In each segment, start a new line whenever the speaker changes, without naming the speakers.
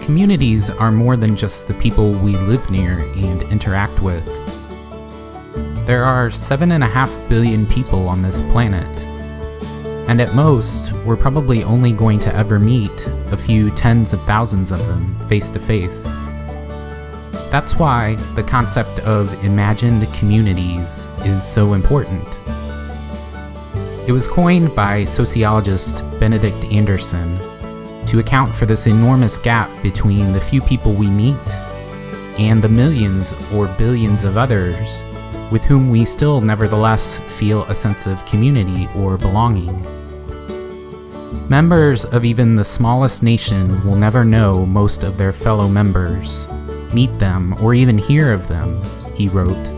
Communities are more than just the people we live near and interact with. There are 7.5 billion people on this planet, and at most, we're probably only going to ever meet a few tens of thousands of them face to face. That's why the concept of imagined communities is so important. It was coined by sociologist Benedict Anderson to account for this enormous gap between the few people we meet and the millions or billions of others with whom we still nevertheless feel a sense of community or belonging. Members of even the smallest nation will never know most of their fellow members, meet them, or even hear of them, he wrote.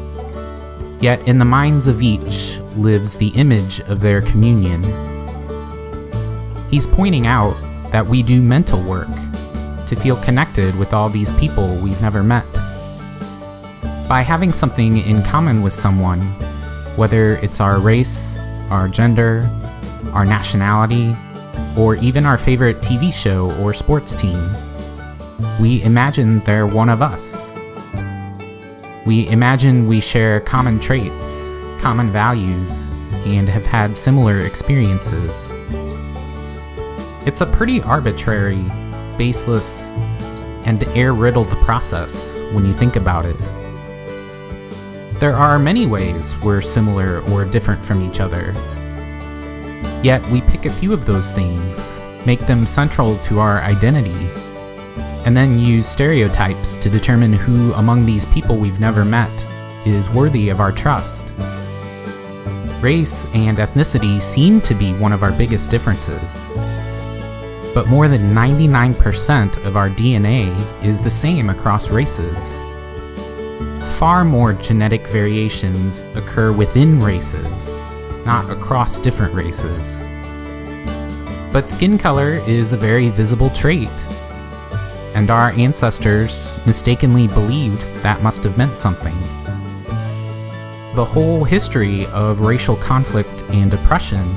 Yet in the minds of each lives the image of their communion. He's pointing out that we do mental work to feel connected with all these people we've never met. By having something in common with someone, whether it's our race, our gender, our nationality, or even our favorite TV show or sports team, we imagine they're one of us. We imagine we share common traits, common values, and have had similar experiences. It's a pretty arbitrary, baseless, and air-riddled process when you think about it. There are many ways we're similar or different from each other. Yet we pick a few of those things, make them central to our identity, and then use stereotypes to determine who among these people we've never met is worthy of our trust. Race and ethnicity seem to be one of our biggest differences. But more than 99% of our DNA is the same across races. Far more genetic variations occur within races, not across different races. But skin color is a very visible trait, and our ancestors mistakenly believed that must have meant something. The whole history of racial conflict and oppression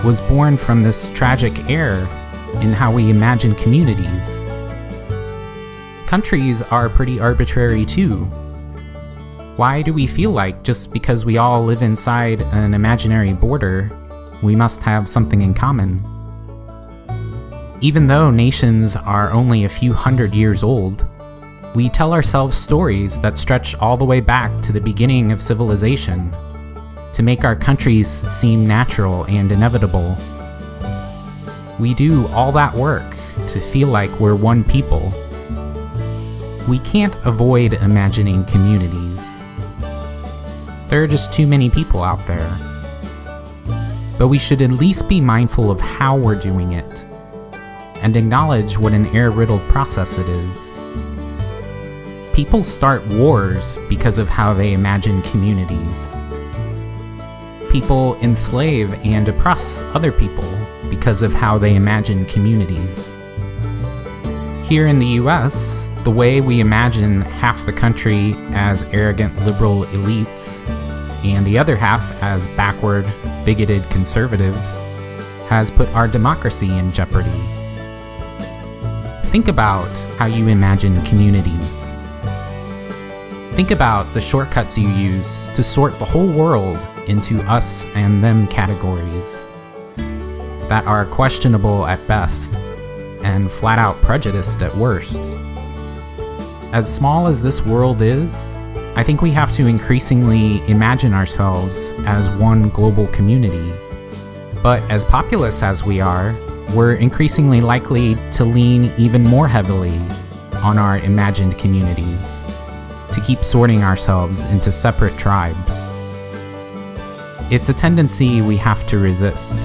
was born from this tragic error in how we imagine communities. Countries are pretty arbitrary too. Why do we feel like just because we all live inside an imaginary border, we must have something in common? Even though nations are only a few hundred years old, we tell ourselves stories that stretch all the way back to the beginning of civilization to make our countries seem natural and inevitable. We do all that work to feel like we're one people. We can't avoid imagining communities. There are just too many people out there. But we should at least be mindful of how we're doing it, and acknowledge what an air-riddled process it is. People start wars because of how they imagine communities. People enslave and oppress other people because of how they imagine communities. Here in the US, the way we imagine half the country as arrogant liberal elites and the other half as backward, bigoted conservatives has put our democracy in jeopardy. Think about how you imagine communities. Think about the shortcuts you use to sort the whole world into us and them categories that are questionable at best and flat out prejudiced at worst. As small as this world is, I think we have to increasingly imagine ourselves as one global community. But as populous as we are, we're increasingly likely to lean even more heavily on our imagined communities, to keep sorting ourselves into separate tribes. It's a tendency we have to resist.